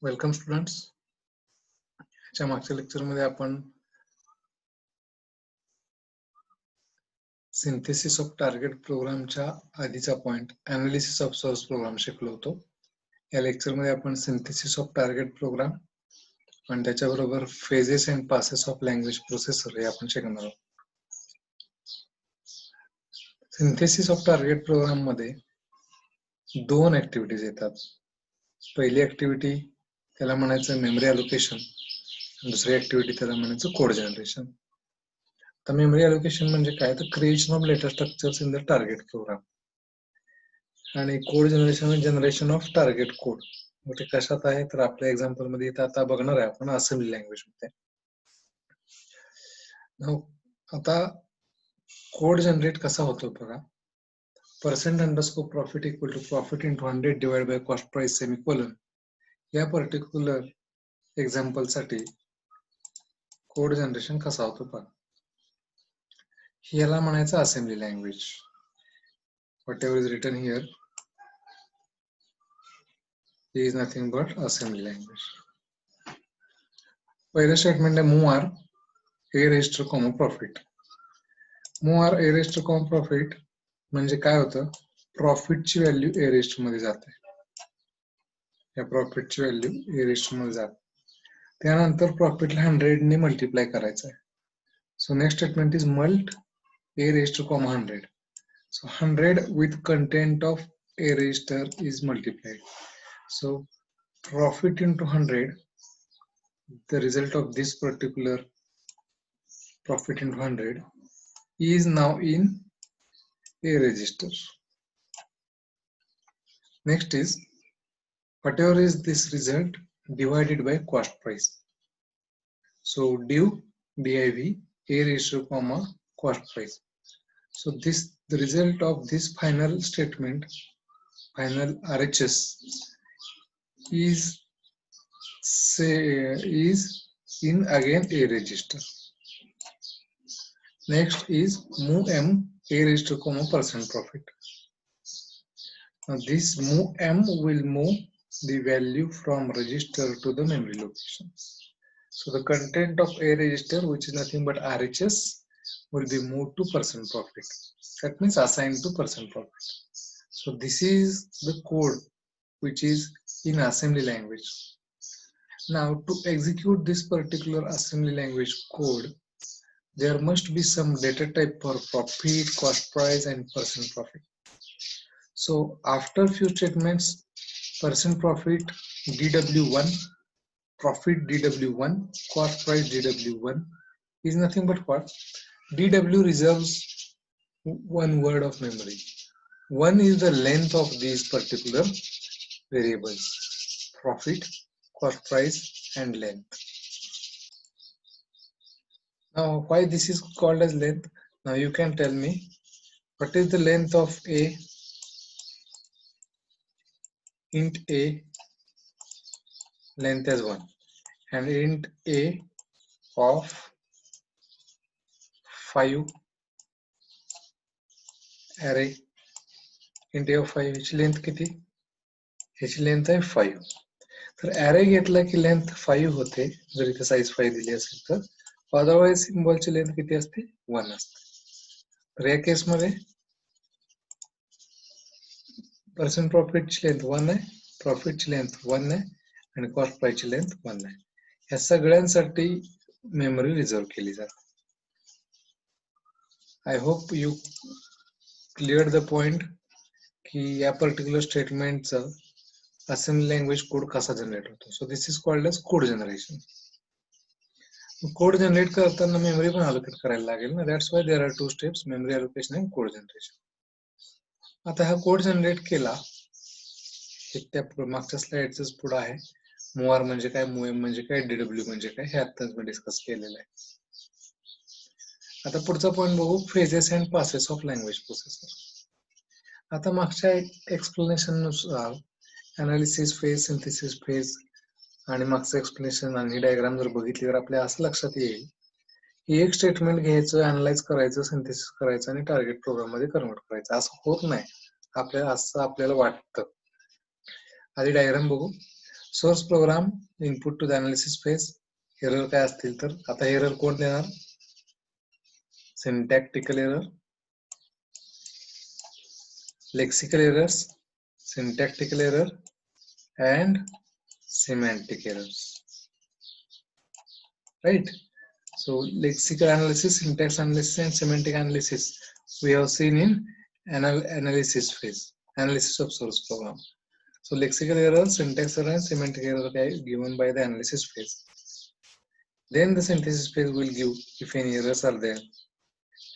Welcome students. च्या मागच्या लेक्चरमध्ये आपण सिंथेसिस ऑफ टार्गेट प्रोग्रामच्या आधीचा point analysis of source program शिकलो होतो. या लेक्चरमध्ये आपण सिंथेसिस ऑफ टार्गेट प्रोग्राम आणि त्याच्याबरोबर phases and passes of language processor हे आपण शिकणार आहोत. सिंथेसिस ऑफ टार्गेट प्रोग्राम मध्ये दोन ऍक्टिव्हिटीज येतात. पहिली ऍक्टिव्हिटी त्याला म्हणायचं मेमरी अलोकेशन, दुसरी ऍक्टिव्हिटी त्याला म्हणायचं कोड जनरेशन. तर मेमरी अलोकेशन म्हणजे काय, तर creation of data structures in the target program, आणि code generation of target code. मग ते कशात आहे तर आपल्या एक्झाम्पल मध्ये आता बघणार आहे आपण असेंब्ली लँग्वेज मध्ये. आता कोड जनरेट कसा होतो बघा. %_ Profit equal to profit into 100 divide by cost price semicolon. या पर्टिक्युलर एक्झाम्पल साठी कोड जनरेशन कसा होतो बघा. याला म्हणायचं assembly language. whatever is written here is nothing but assembly language. पहिलं स्टेटमेंट आहे move R A register comma profit. Move R A register comma profit म्हणजे काय होतं, प्रॉफिटची व्हॅल्यू ए रजिस्टर मध्ये जाते. या प्रॉफिटची व्हॅल्यू ए रजिस्टर मध्ये जाते. त्यानंतर प्रॉफिटला 100 ने मल्टिप्लाय करायचं आहे. So next statement is mult A register comma 100. So 100 with content of a register is multiplied. So profit into 100, the result of this particular profit into 100 is now in a register. Next is whatever is this result divided by cost price. So div a register comma cost price. So this the result of this final statement, final RHS is in again a register. Next is move m a register comma percent profit. Now this move m will move the value from register to the memory location. So the content of a register, which is nothing but RHS, will be moved to percent profit. That means assigned to percent profit. So this is the code which is in assembly language. Now to execute this particular assembly language code, there must be some data type for profit, cost price and percent profit. So after few statements, percent profit DW1, profit DW1, cost price DW1 is nothing but what? DW reserves one word of memory. One is the length of these particular variables: profit, cost price and length. Now why this is called as length? Now you can tell me what is the length of a int a, length as 1, and int a of 5 array. int a of 5 ह्याची length किती? ह्याची length आहे 5. तर array घेतला की length 5 होते जर इथे साइज 5 दिली असेल तर. अदरवाइज सिम्बॉलची लेंथ किती असते? 1 असते. तर या केस मध्ये पर्सेंट प्रॉफिटची लेंथ 1 आहे, प्रॉफिटची लेंथ 1 आहे आणि कॉस्ट प्राइसची लेंथ 1 आहे. या सगळ्यांसाठी मेमरी रिझर्व केली जाते. I hope you clear the point की या पर्टिक्युलर स्टेटमेंटचं असेंब्ली लँग्वेज कोड कसा जनरेट होतो. So this is called as code generation. Code generate करताना मेमरी पण अलोकेट करायला लागेल ना. That's why there are 2 steps, memory allocation आणि कोड जनरेशन. आता हा कोड जनरेट केला, त्या मागच्या स्लाइडच पुढे आहे. मूव आर म्हणजे काय, मूव एम म्हणजे काय, डीडब्ल्यू म्हणजे काय, हे आताच मी डिस्कस केलेलं आहे. आता पुढचा पॉइंट बघू, phases and passes of language processor. आता मागच्या एक्सप्लेनेशन नुसार अनालिसिस फेज, सिंथेसिस फेज आणि मागचं एक्सप्लेनेशन आणि डायग्राम जर बघितली तर आपल्या असं लक्षात येईल की एक स्टेटमेंट घ्यायचं, अनालाइज करायचं, सिंथेसिस करायचं आणि टार्गेट प्रोग्राम मध्ये कन्वर्ट करायचं. असं होत नाही आपल्याला, असं आपल्याला वाटतं. आधी डायग्राम बघू. Source program input to the analysis phase. Error काय असतील तर आता एरर कोण देणार? Syntactical error, lexical errors, syntactical error, and semantic errors. Right? So lexical analysis, syntax analysis, and semantic analysis we have seen in analysis phase, analysis of source program. So lexical error, syntax error, and semantic error are given by the analysis phase. Then the synthesis phase will give if any errors are there,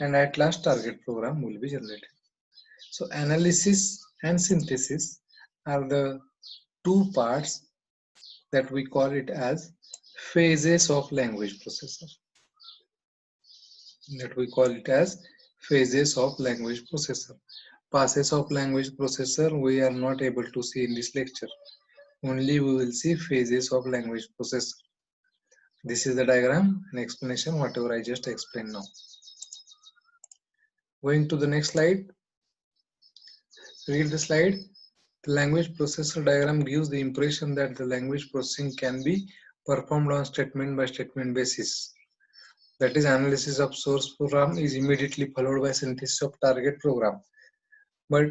and at last target program will be generated. So analysis and synthesis are the two parts that we call it as phases of language processor. Passes of language processor we are not able to see in this lecture. Only we will see phases of language processor. This is the diagram and explanation whatever I just explained now. Going to the next slide. Read the slide. The language processor diagram gives the impression that the language processing can be performed on statement by statement basis. That is, analysis of source program is immediately followed by synthesis of target program. But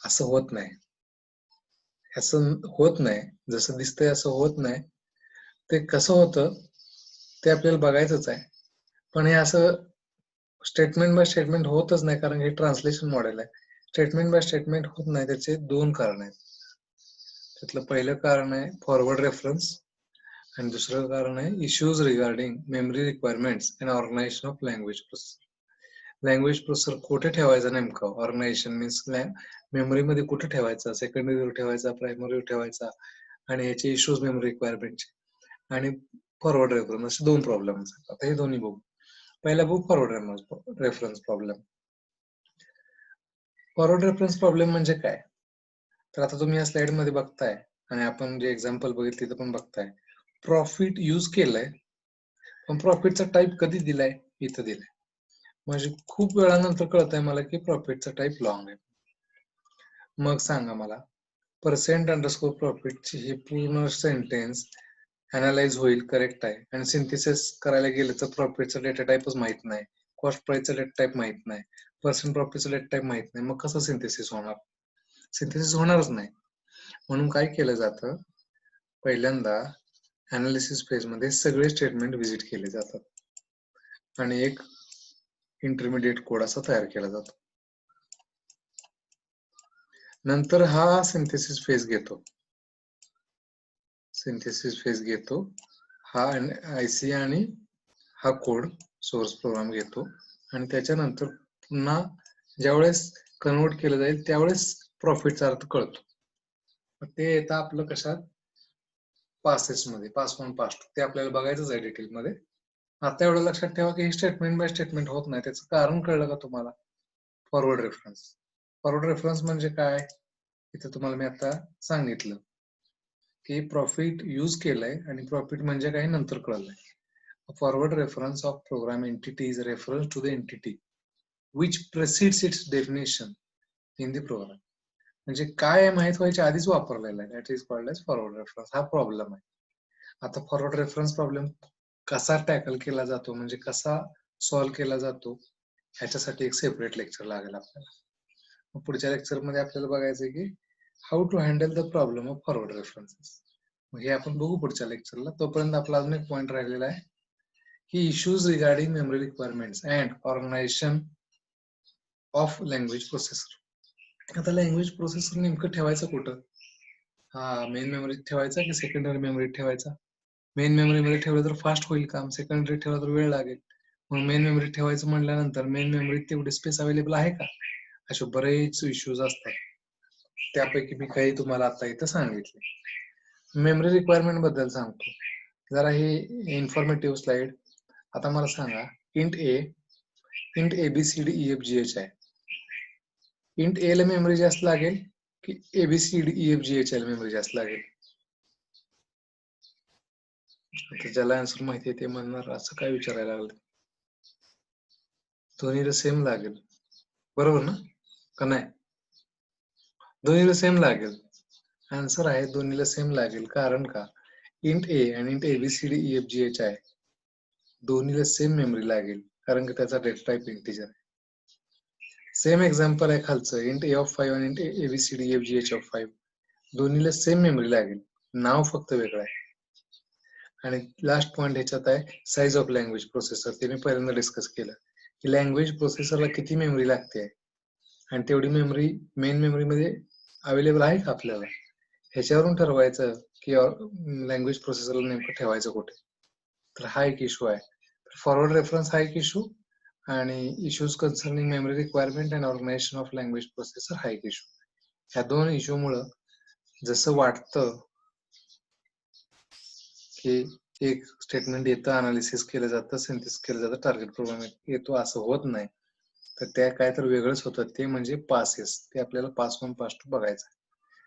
असं होत नाही. जसं दिसतंय असं होत नाही. ते कसं होतं ते आपल्याला बघायचंच आहे. पण हे असं स्टेटमेंट बाय स्टेटमेंट होतच नाही, कारण हे ट्रान्सलेशन मॉडेल आहे. स्टेटमेंट बाय स्टेटमेंट होत नाही, त्याचे दोन कारण आहेत. त्यातलं पहिलं कारण आहे फॉरवर्ड रेफरन्स आणि दुसरं कारण आहे issues regarding memory requirements and organisation of language processor. Language processor कुठे ठेवायचा नेमकं? ऑर्गनायझेशन मीन्स मेमरीमध्ये कुठे ठेवायचा, सेकंडरीवर ठेवायचा, प्रायमरीवर ठेवायचा, आणि याचे इश्यूज मेमरी रिक्वायरमेंटचे आणि फॉरवर्ड रेफरन्स असे दोन प्रॉब्लेम आहेत. आता हे दोन्ही बघू. पहिला बघू forward reference problem. Forward reference problem म्हणजे काय? तर आता तुम्ही या स्लाइड मध्ये बघताय आणि आपण जे एक्झाम्पल बघितले ते पण बघताय. प्रॉफिट यूज केलंय, पण प्रॉफिटचा टाईप कधी दिलाय? इथं दिलाय. म्हणजे खूप वेळानंतर कळत आहे मला की प्रॉफिटचा टाईप लॉंग आहे. मग सांगा मला, पर्सेंट अंडरस्कोर प्रॉफिटची हे पूर्ण सेंटेन्स अनालाइज होईल, करेक्ट आहे, आणि सिंथेसिस करायला गेलं तर प्रॉफिटचा डेटा टाईपच माहित नाही, कॉस्ट प्राइसचा डेटा टाईप माहित नाही, पर्सेंट प्रॉफिटचा डेटा टाईप माहित नाही, मग कसं सिंथेसिस होणार? सिंथेसिस होणारच नाही. म्हणून काय केलं जातं, पहिल्यांदा अनालिसिस फेज मध्ये सगळे स्टेटमेंट व्हिजिट केले जातात आणि एक इंटरमिडिएट कोड असा तयार केला जातो. नंतर हा सिंथेसिस फेज घेतो, हा आयसी आणि हा कोड सोर्स प्रोग्राम घेतो, आणि त्याच्यानंतर पुन्हा ज्यावेळेस कन्वर्ट केलं जाईल त्यावेळेस प्रॉफिटचा अर्थ कळतो. ते येतं आपलं कशात? पासेस मध्ये, पास वन पास टू. ते आपल्याला बघायचंच आहे डिटेल मध्ये. आता एवढं लक्षात ठेवा की हे स्टेटमेंट बाय स्टेटमेंट होत नाही. त्याचं कारण कळलं का तुम्हाला? Forward reference. फॉरवर्ड रेफरन्स म्हणजे काय? इथं तुम्हाला मी आता सांगितलं की प्रॉफिट यूज केलंय आणि प्रॉफिट म्हणजे काही नंतर कळलंय. Forward reference of program entity is reference to the entity which precedes its definition in the program. म्हणजे काय माहित व्हायच्या आधीच वापरलेला आहे. That is called as forward reference. हा प्रॉब्लेम आहे. आता फॉरवर्ड रेफरन्स प्रॉब्लेम कसा टॅकल केला जातो, म्हणजे कसा सॉल्व्ह केला जातो, ह्याच्यासाठी एक सेपरेट लेक्चर लागेल आपल्याला. पुढच्या लेक्चर मध्ये आपल्याला बघायचं की how to handle the problem of forward references. हे आपण बघू पुढच्या लेक्चरला. तोपर्यंत आपला अजून एक पॉइंट राहिलेला आहे की issues regarding memory requirements and organisation of language processor. आता लँग्वेज प्रोसेसर नेमकं ठेवायचं कुठं? हा, मेन मेमरीत ठेवायचा की सेकंडरी मेमरीत ठेवायचा? मेन मेमरीमध्ये ठेवलं तर फास्ट होईल काम, सेकंडरी ठेवलं तर वेळ लागेल. म्हणून मेन मेमरीत ठेवायचं म्हणल्यानंतर मेन मेमरीत तेवढी स्पेस अवेलेबल आहे का? असे बरेच इश्यूज असतात. त्यापैकी मी काही तुम्हाला आता इथं सांगितले. मेमरी रिक्वायरमेंट बद्दल सांगतो जरा. हे इन्फॉर्मेटिव्ह स्लाइड. आता मला सांगा, इंट ABCDEFGH आहे. इंट ए ला मेमरी जास्त लागेल की ABCDEFGH ला मेमरी जास्त लागेल? ज्याला आन्सर माहिती आहे ते म्हणणार असं काय विचारायला लागलं? दोन्हीला सेम लागेल, बरोबर ना? का नाही? दोन्हीला सेम लागेल. आन्सर आहे दोन्हीला सेम लागेल. कारण का इंट ए आणि इंट ABCDEFGH आहे, दोन्हीला सेम मेमरी लागेल कारण की त्याचा डेटा टाइप इंटिजर आहे. सेम एक्झाम्पल आहे खालचं, इंट A5 आणि इंट ABCDEFGH दोन्हीला सेम मेमरी लागेल, नाव फक्त वेगळं आहे. आणि लास्ट पॉइंट ह्याच्यात आहे साईज ऑफ लँग्वेज प्रोसेसर. ते मी पहिल्यांदा डिस्कस केलं की लँग्वेज प्रोसेसरला किती मेमरी लागते आणि तेवढी मेमरी मेन मेमरी मध्ये अवेलेबल आहे का आपल्याला, ह्याच्यावरून ठरवायचं की लँग्वेज प्रोसेसरला नेमकं ठेवायचं कुठे. तर हा एक इश्यू आहे. फॉरवर्ड रेफरन्स हा एक इश्यू आणि issues concerning memory requirement and organisation of language processor हा एक इश्यू. ह्या दोन इश्यूमुळं जसं वाटतं की एक स्टेटमेंट येतं, अनालिसिस केलं जातं, सिंथेसिस केलं जातं, टार्गेट प्रोग्राम येतो, असं होत नाही. तर त्या काय तर वेगळंच होतं, ते म्हणजे पासेस. ते आपल्याला पास 1 पास 2 बघायचं आहे.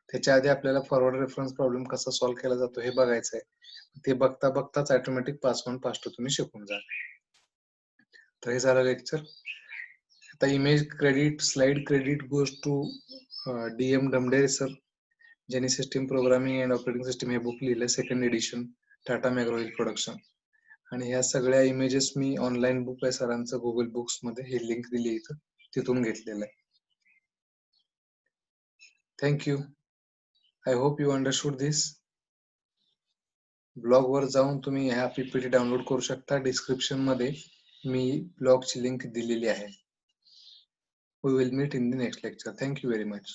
त्याच्या आधी आपल्याला फॉरवर्ड रेफरन्स प्रॉब्लेम कसा सॉल्व्ह केला जातो हे बघायचं आहे. ते बघता बघताच ऑटोमॅटिक पास 1 पास 2 तुम्ही शिकून जाल. तर हे झालं लेक्चर. आता image credit, slide credit goes to DM Dhamdhere sir. ज्यांनी system programming and operating system हे बुक लिहिलं, second edition, Tata McGraw production. आणि ह्या सगळ्या इमेजेस मी ऑनलाईन बुक आहे सरांचं गुगल बुक्स मध्ये, हे लिंक दिली इथं, तिथून घेतलेलं आहे. Thank you. I hope you understood this. Blog वर जाऊन तुम्ही ह्या PPT डाउनलोड करू शकता. डिस्क्रिप्शन मध्ये मी ब्लॉगची लिंक दिलेली आहे. We will meet in the next lecture. Thank you very much.